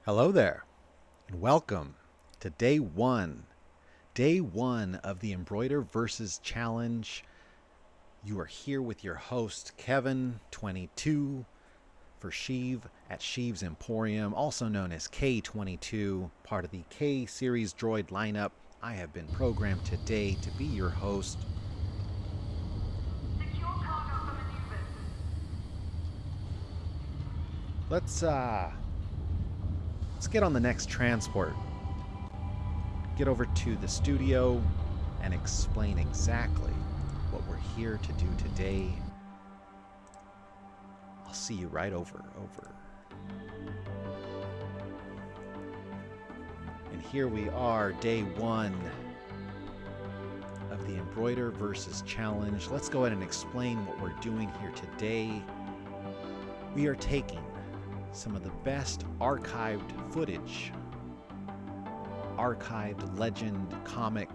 Hello there, and welcome to day one. Day one of the Embroider versus Challenge. You are here with your host, Kevin, 22, for Sheev at Sheevs Emporium, also known as K22, part of the K series droid lineup. I have been programmed today to be your host. Let's get on the next transport. Get over to the studio and explain exactly what we're here to do today. I'll see you right over. And here we are, day one of the Embroider versus Challenge. Let's go ahead and explain what we're doing here today. We are taking some of the best archived footage, archived legend comic,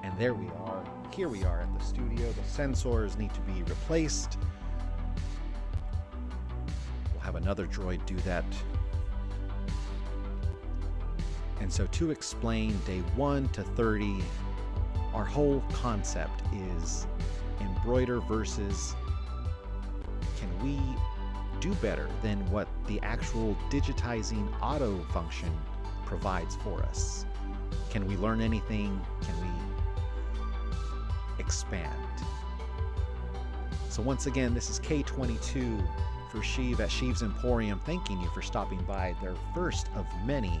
and there we are. Here we are at the studio. The sensors need to be replaced. We'll have another droid do that. And so to explain day 1 to 30, our whole concept is Embroider versus can we do better than what the actual digitizing auto function provides for us? Can we learn anything? Can we expand? So once again, this is K22 for Sheev at Sheevs Emporium, thanking you for stopping by. Their first of many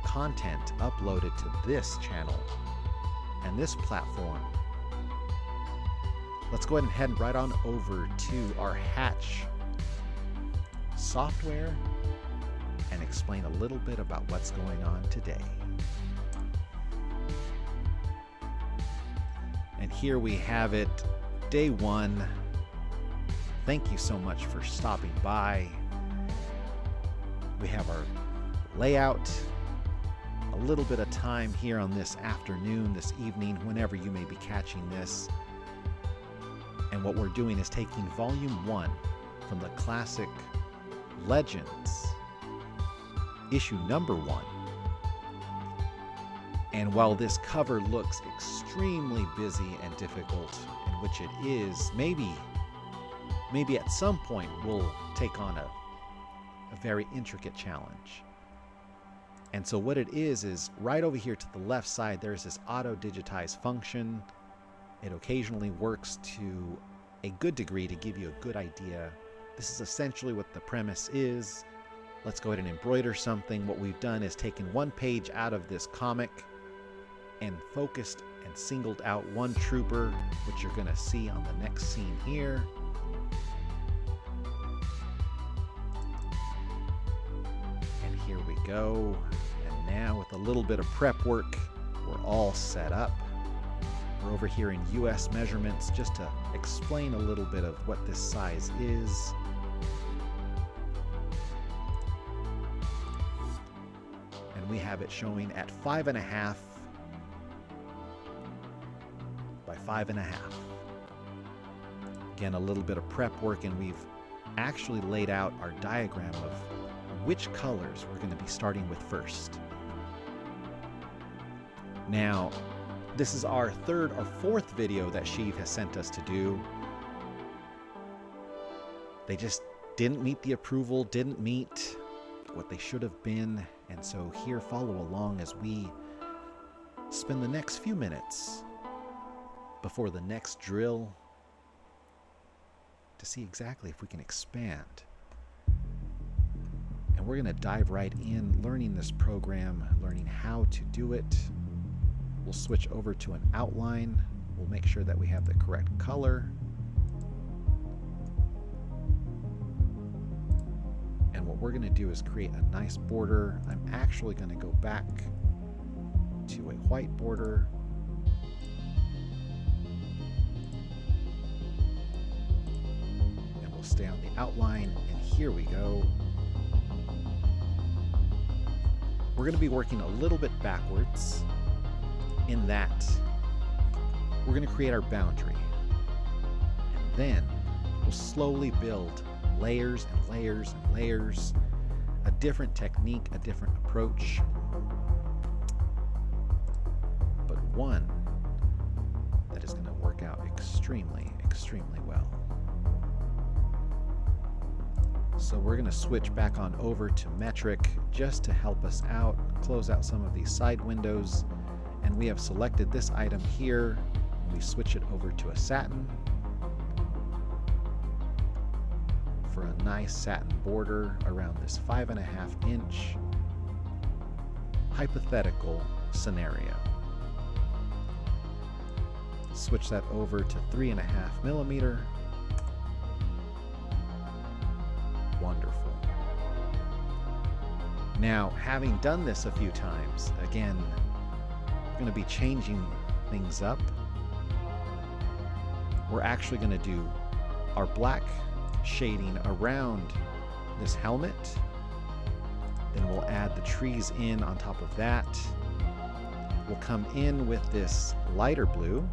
content uploaded to this channel and this platform. Let's go ahead and head right on over to our Hatch software and explain a little bit about what's going on today. And here we have it, day one. Thank you so much for stopping by. We have our layout, a little bit of time here on this afternoon, this evening, whenever you may be catching this. And what we're doing is taking volume 1 from the classic Legends, issue number 1. And while this cover looks extremely busy and difficult, in which it is, maybe at some point we'll take on a very intricate challenge. And so what it is right over here to the left side, there's this auto digitize function. It occasionally works to a good degree to give you a good idea. This is essentially what the premise is. Let's go ahead and embroider something. What we've done is taken one page out of this comic and focused and singled out one trooper, which you're going to see on the next scene here. And here we go. And now with a little bit of prep work, we're all set up. We're over here in US measurements just to explain a little bit of what this size is. And we have it showing at 5.5 by 5.5. Again, a little bit of prep work, and we've actually laid out our diagram of which colors we're going to be starting with first. Now, this is our third or fourth video that Sheev has sent us to do. They just didn't meet the approval, didn't meet what they should have been. And so here, follow along as we spend the next few minutes before the next drill to see exactly if we can expand. And we're going to dive right in, learning this program, learning how to do it. We'll switch over to an outline. We'll make sure that we have the correct color. And what we're going to do is create a nice border. I'm actually going to go back to a white border. And we'll stay on the outline. And here we go. We're going to be working a little bit backwards, in that we're going to create our boundary, and then we'll slowly build layers and layers and layers, a different technique, a different approach, but one that is going to work out extremely, extremely well. So we're going to switch back on over to metric just to help us out, close out some of these side windows. And we have selected this item here. We switch it over to a satin for a nice satin border around this 5.5 inch hypothetical scenario. Switch that over to 3.5 millimeter. Wonderful. Now, having done this a few times, again, we're going to be changing things up. We're actually going to do our black shading around this helmet. Then we'll add the trees in on top of that. We'll come in with this lighter blue.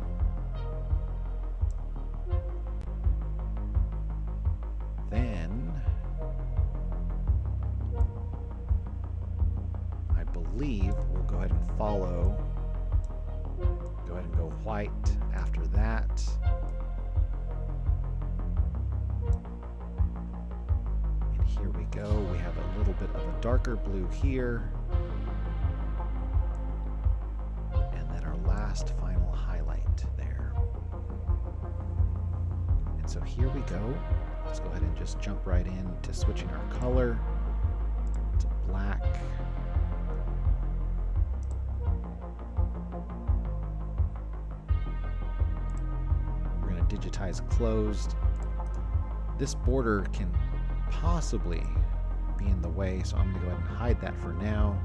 Then I believe we'll go ahead and follow. Go ahead and go white after that. And here we go. We have a little bit of a darker blue here. And then our last final highlight there. And so here we go. Let's go ahead and just jump right in to switching our color to black. We're going to digitize closed. This border can possibly be in the way, so I'm going to go ahead and hide that for now.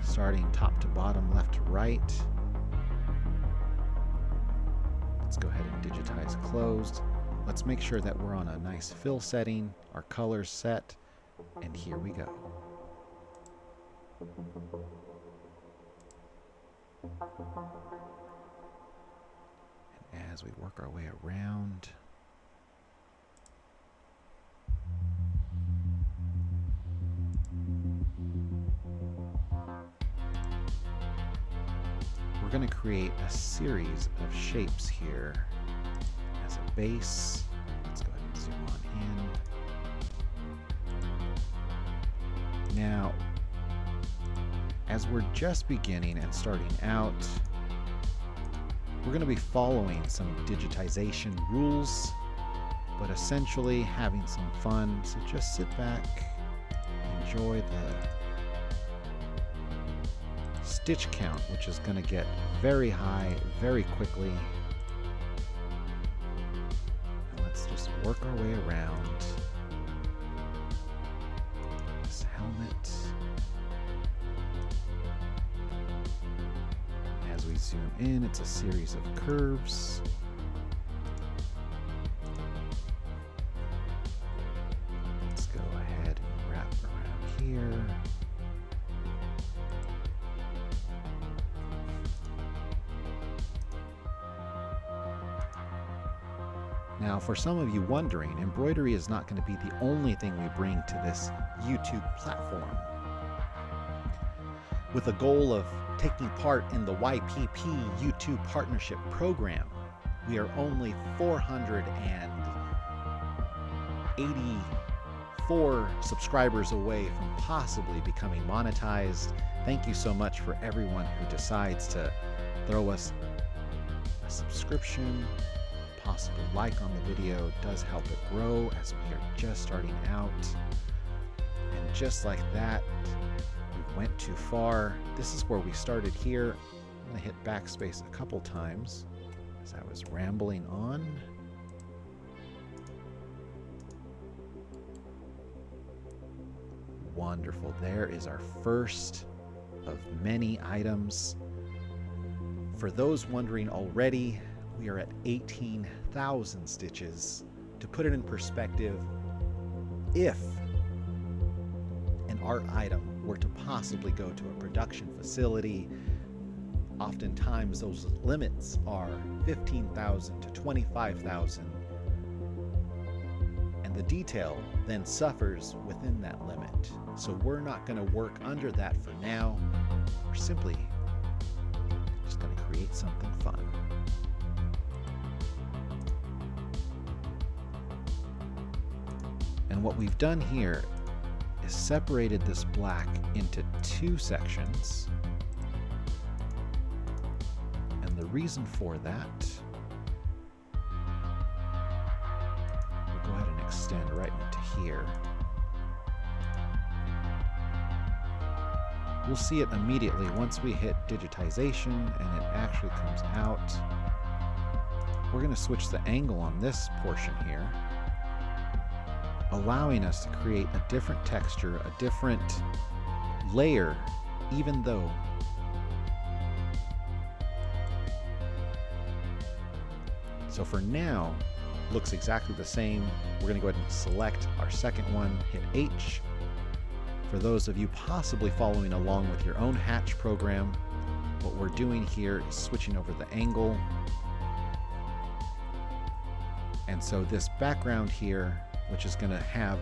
Starting top to bottom, left to right. Let's go ahead and digitize closed. Let's make sure that we're on a nice fill setting, our colors set, and here we go. And as we work our way around, we're going to create a series of shapes here as a base. Let's go ahead and zoom on in. Now, as we're just beginning and starting out, we're going to be following some digitization rules, but essentially having some fun. So just sit back, enjoy the stitch count, which is going to get very high very quickly. And let's just work our way around this helmet. As we zoom in, it's a series of curves. Let's go ahead and wrap around here. Now, for some of you wondering, embroidery is not going to be the only thing we bring to this YouTube platform. With a goal of taking part in the YPP YouTube Partnership Program, we are only 484 subscribers away from possibly becoming monetized. Thank you so much for everyone who decides to throw us a subscription. Possible like on the video does help it grow as we are just starting out. And just like that, we went too far. This is where we started here. I'm going to hit backspace a couple times as I was rambling on. Wonderful. There is our first of many items. For those wondering already, we are at 18,000 stitches. To put it in perspective, if an art item were to possibly go to a production facility, oftentimes those limits are 15,000 to 25,000. And the detail then suffers within that limit. So we're not going to work under that for now. We're simply just going to create something fun. And what we've done here is separated this black into two sections. And the reason for that, we'll go ahead and extend right into here. We'll see it immediately once we hit digitization and it actually comes out. We're going to switch the angle on this portion here, allowing us to create a different texture, a different layer, even though so for now, looks exactly the same. We're going to go ahead and select our second one, hit H. For those of you possibly following along with your own hatch program, what we're doing here is switching over the angle. And so this background here, which is going to have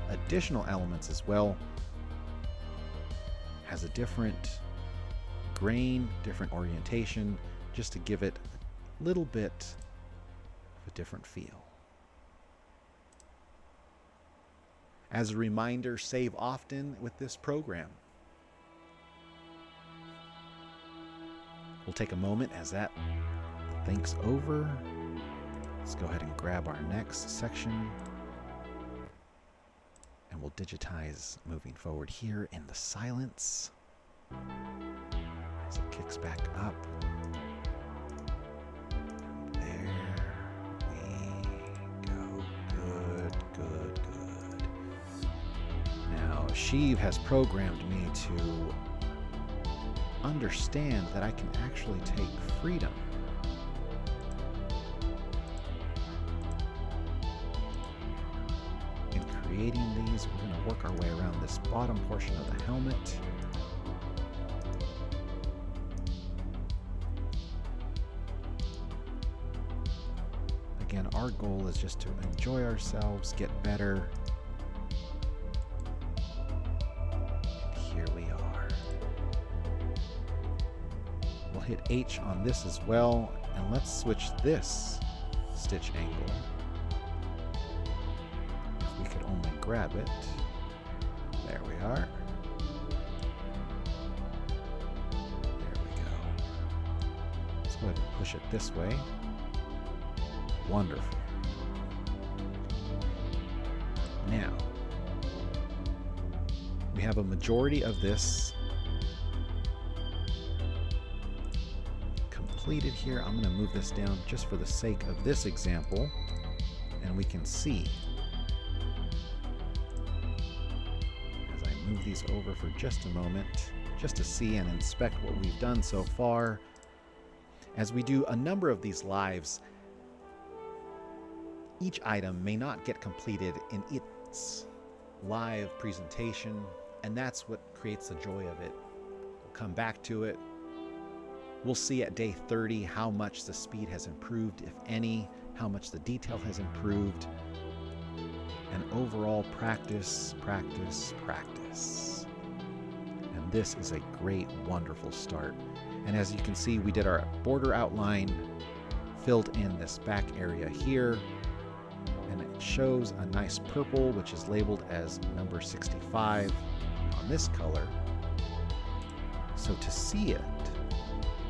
additional elements as well, has a different grain, different orientation, just to give it a little bit of a different feel. As a reminder, save often with this program. We'll take a moment as that thinks over. Let's go ahead and grab our next section. And we'll digitize moving forward here in the silence. As it kicks back up. There we go. Good, good, good. Now, Sheev has programmed me to understand that I can actually take freedom. In creating these, we're going to work our way around this bottom portion of the helmet. Again, our goal is just to enjoy ourselves, get better. And here we are. We'll hit H on this as well, and let's switch this stitch angle. If we could only grab it. There we are. There we go. Let's go ahead and push it this way. Wonderful. Now, we have a majority of this completed here. I'm going to move this down just for the sake of this example, and we can see as I move these over for just a moment, just to see and inspect what we've done so far. As we do a number of these lives, each item may not get completed in its live presentation, and that's what creates the joy of it. We'll come back to it. We'll see at day 30 how much the speed has improved, if any, how much the detail has improved, and overall practice, practice, practice. And this is a great, wonderful start. And as you can see, we did our border outline, filled in this back area here, and it shows a nice purple, which is labeled as number 65 on this color. So to see it,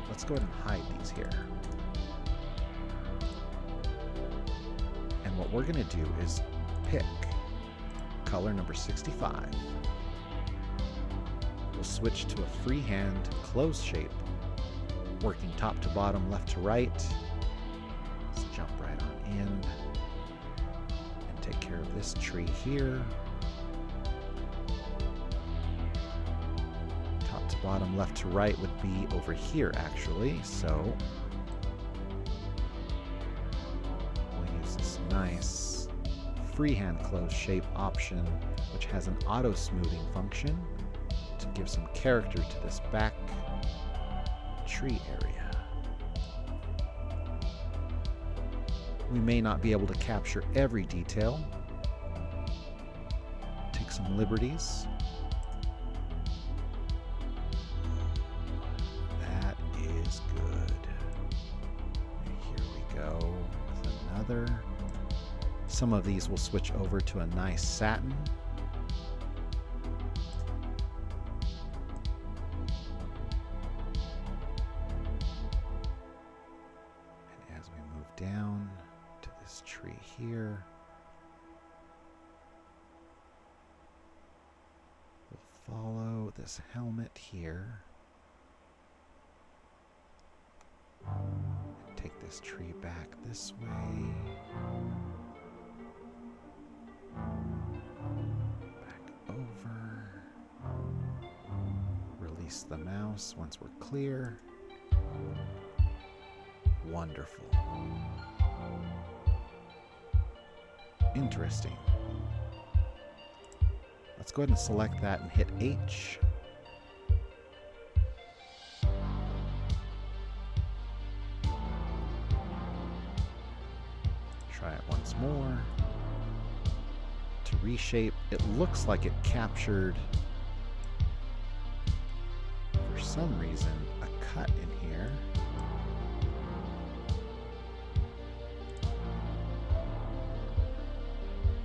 let's go ahead and hide these here. And what we're going to do is pick color number 65. We'll switch to a freehand closed shape, working top to bottom, left to right. Let's jump right on in. Take care of this tree here. Top to bottom, left to right would be over here actually, so we'll use this nice freehand closed shape option, which has an auto smoothing function to give some character to this back tree area. We may not be able to capture every detail, some liberties. That is good. And here we go with another. Some of these will switch over to a nice satin. And as we move down to this tree here, we'll follow this helmet here. And take this tree back this way. Back over. Release the mouse once we're clear. Wonderful. Interesting. Let's go ahead and select that and hit H. Try it once more. To reshape, it looks like it captured, for some reason, a cut in here.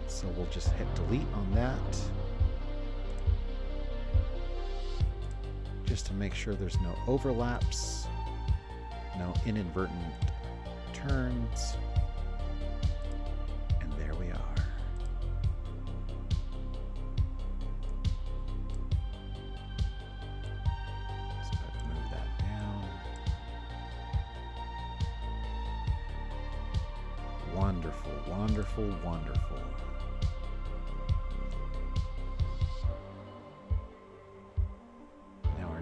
So we'll just hit delete on that, just to make sure there's no overlaps, no inadvertent turns. And there we are. So I've moved that down. Wonderful, wonderful, wonderful.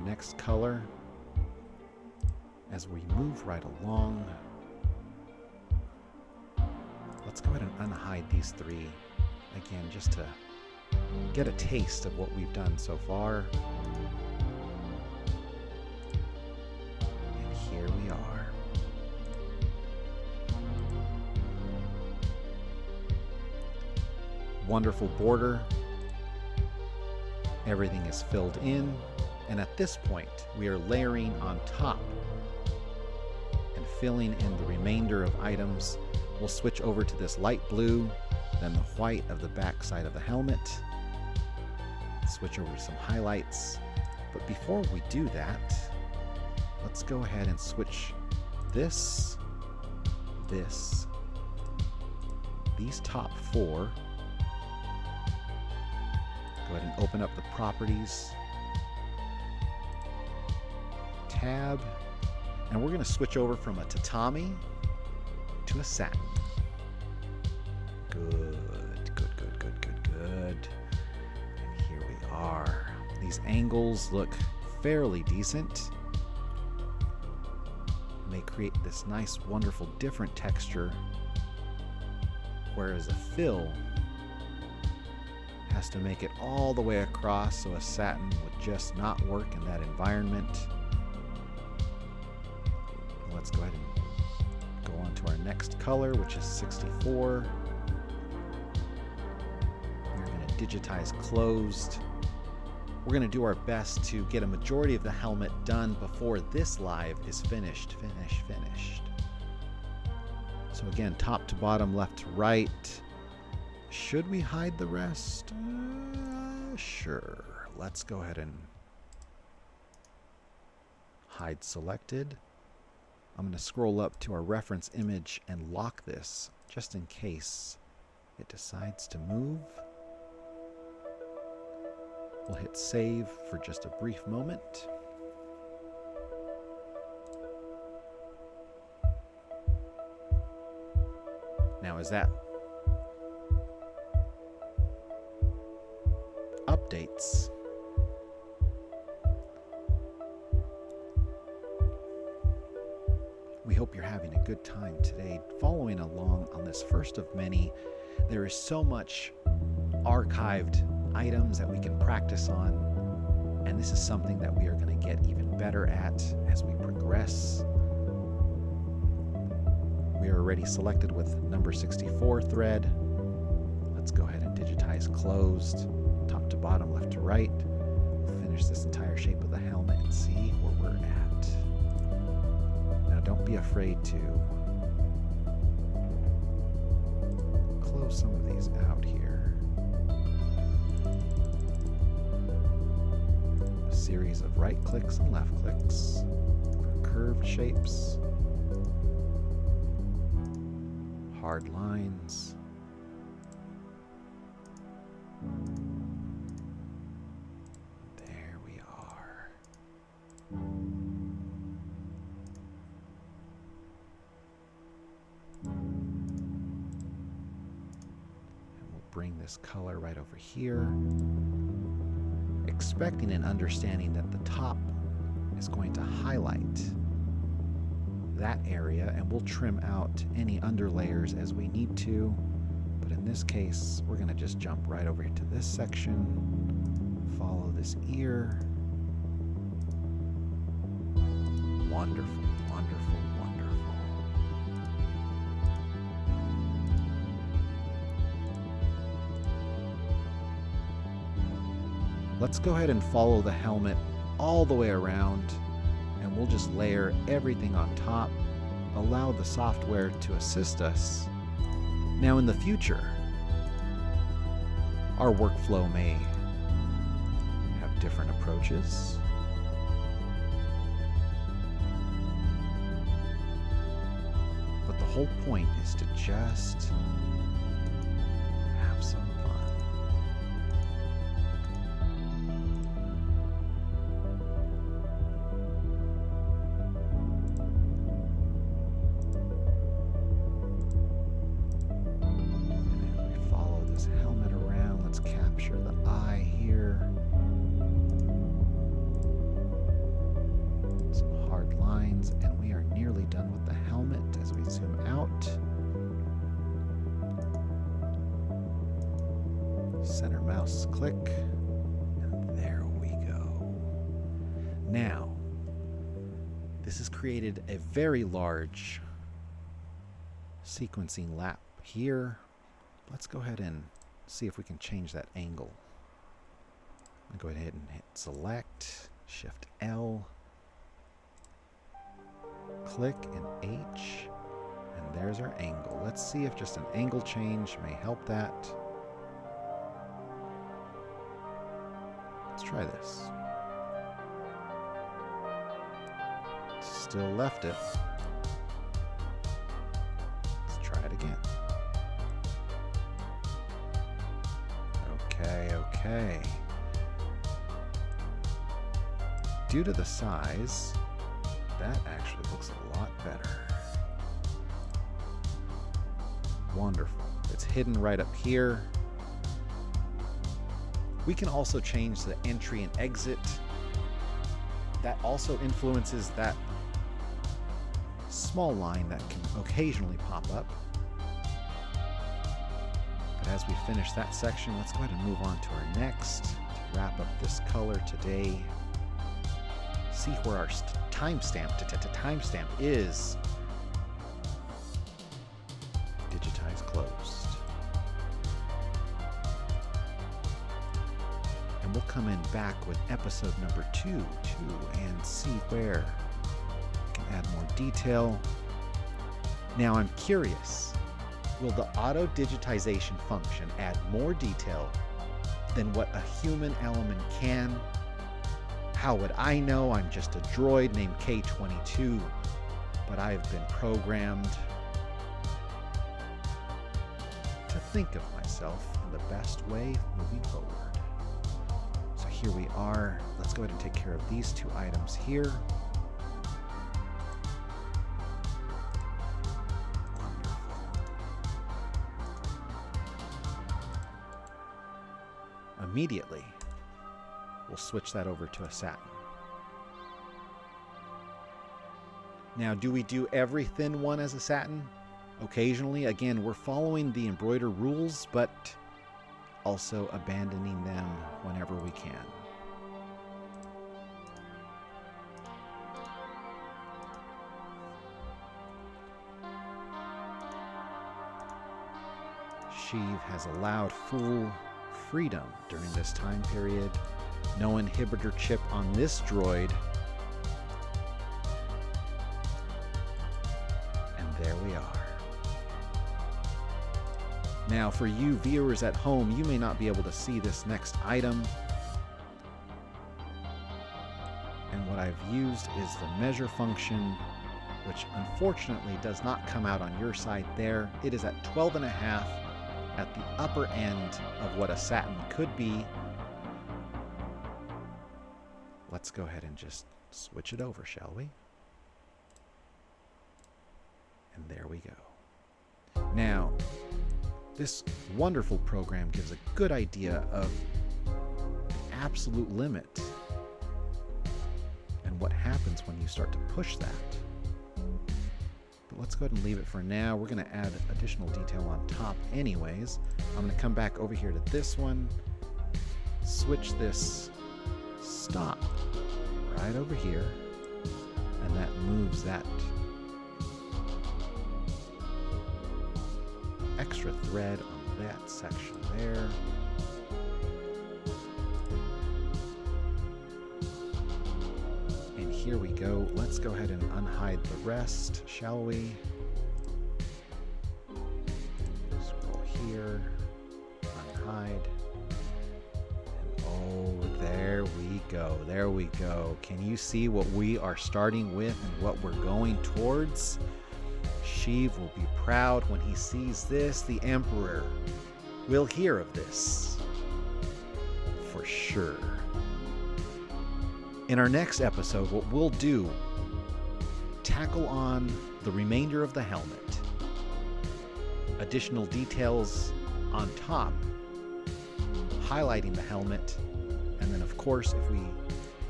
Next color, as we move right along, let's go ahead and unhide these three again, just to get a taste of what we've done so far. And here we are. Wonderful border. Everything is filled in. And at this point, we are layering on top and filling in the remainder of items. We'll switch over to this light blue, then the white of the back side of the helmet. Switch over to some highlights. But before we do that, let's go ahead and switch these top four. Go ahead and open up the properties tab, and we're going to switch over from a tatami to a satin. Good, good, good, good, good, good. And here we are. These angles look fairly decent. And they create this nice, wonderful, different texture, whereas a fill has to make it all the way across, so a satin would just not work in that environment. Let's go ahead and go on to our next color, which is 64. We're going to digitize closed. We're going to do our best to get a majority of the helmet done before this live is finished. So again, top to bottom, left to right. Should we hide the rest? Sure. Let's go ahead and hide selected. I'm going to scroll up to our reference image and lock this just in case it decides to move. We'll hit save for just a brief moment. Now, as that updates, we hope you're having a good time today following along on this first of many. There is so much archived items that we can practice on, and this is something that we are going to get even better at as we progress. We are already selected with number 64 thread. Let's go ahead and digitize closed. top to bottom, left to right. We'll finish this entire shape of the helmet and see where we're at. Now don't be afraid to close some of these out here. A series of right clicks and left clicks for curved shapes, hard lines. There we are. Bring this color right over here, expecting and understanding that the top is going to highlight that area, and we'll trim out any under layers as we need to. But in this case, we're going to just jump right over to this section, follow this ear. Wonderful, wonderful, wonderful. Let's go ahead and follow the helmet all the way around, and we'll just layer everything on top, allow the software to assist us. Now in the future, our workflow may have different approaches. But the whole point is to just have some fun. Center mouse click, and there we go. Now, this has created a very large sequencing lap here. Let's go ahead and see if we can change that angle. I'll go ahead and hit select, Shift L, click and H, and there's our angle. Let's see if just an angle change may help that. Let's try this. Still left it. Let's try it again. Okay. Due to the size, that actually looks a lot better. Wonderful. It's hidden right up here. We can also change the entry and exit. That also influences that small line that can occasionally pop up. But as we finish that section, let's go ahead and move on to our next to wrap up this color today. See where our timestamp is. Digitize closed. And we'll come in back with episode number 2 and see where we can add more detail. Now I'm curious, will the auto digitization function add more detail than what a human element can? How would I know? I'm just a droid named K22, but I've been programmed to think of myself in the best way moving forward. So here we are. Let's go ahead and take care of these 2 items here. Wonderful. Immediately, we'll switch that over to a satin. Now, do we do every thin one as a satin? Occasionally. Again, we're following the embroider rules, but also abandoning them whenever we can. Sheev has allowed full freedom during this time period. No inhibitor chip on this droid. And there we are. Now, for you viewers at home, you may not be able to see this next item. And what I've used is the measure function, which unfortunately does not come out on your side there. It is at 12.5 at the upper end of what a satin could be. Let's go ahead and just switch it over, shall we? And there we go. Now, this wonderful program gives a good idea of absolute limit and what happens when you start to push that. But let's go ahead and leave it for now. We're going to add additional detail on top anyways. I'm going to come back over here to this one, switch this stop right over here, and that moves that extra thread on that section there. And here we go. Let's go ahead and unhide the rest, shall we? Scroll here, unhide. And oh, there we go. There we go. Can you see what we are starting with and what we're going towards? Sheev will be proud when he sees this. The Emperor will hear of this for sure. In our next episode, what we'll do, tackle on the remainder of the helmet, additional details on top, highlighting the helmet, and then of course if we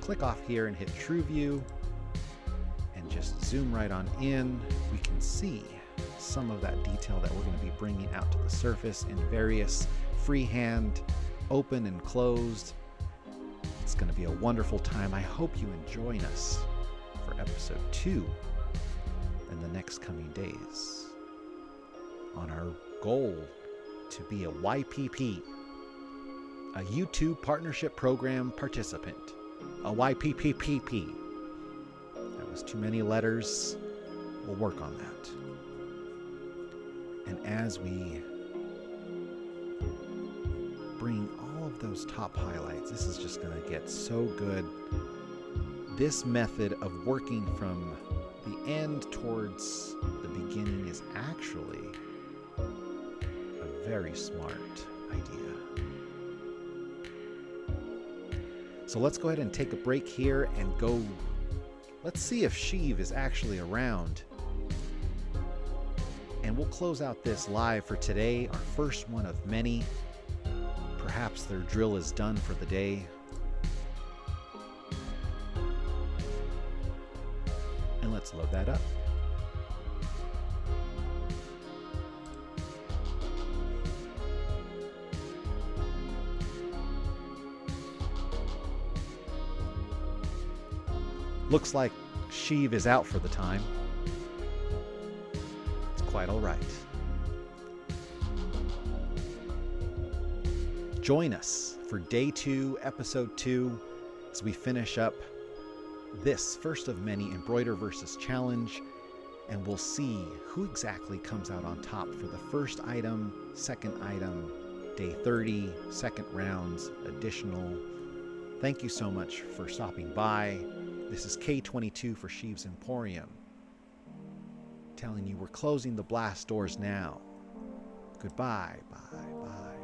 click off here and hit True View, just zoom right on in, we can see some of that detail that we're going to be bringing out to the surface in various freehand, open and closed. It's going to be a wonderful time. I hope you join us for episode 2 in the next coming days on our goal to be a YPP, a YouTube Partnership Program participant, a YPPPP. Was too many letters. We'll work on that. And as we bring all of those top highlights, this is just going to get so good. This method of working from the end towards the beginning is actually a very smart idea. So let's go ahead and take a break here and go. Let's see if Sheev is actually around. And we'll close out this live for today, our first one of many. Perhaps their drill is done for the day. And let's load that up. Looks like Sheev is out for the time. It's quite all right. Join us for day 2, episode 2, as we finish up this first of many Embroider versus Challenge, and we'll see who exactly comes out on top for the first item, second item, day 30, second rounds, additional. Thank you so much for stopping by. This is K22 for Sheevs Emporium, telling you we're closing the blast doors now. Goodbye, bye, bye.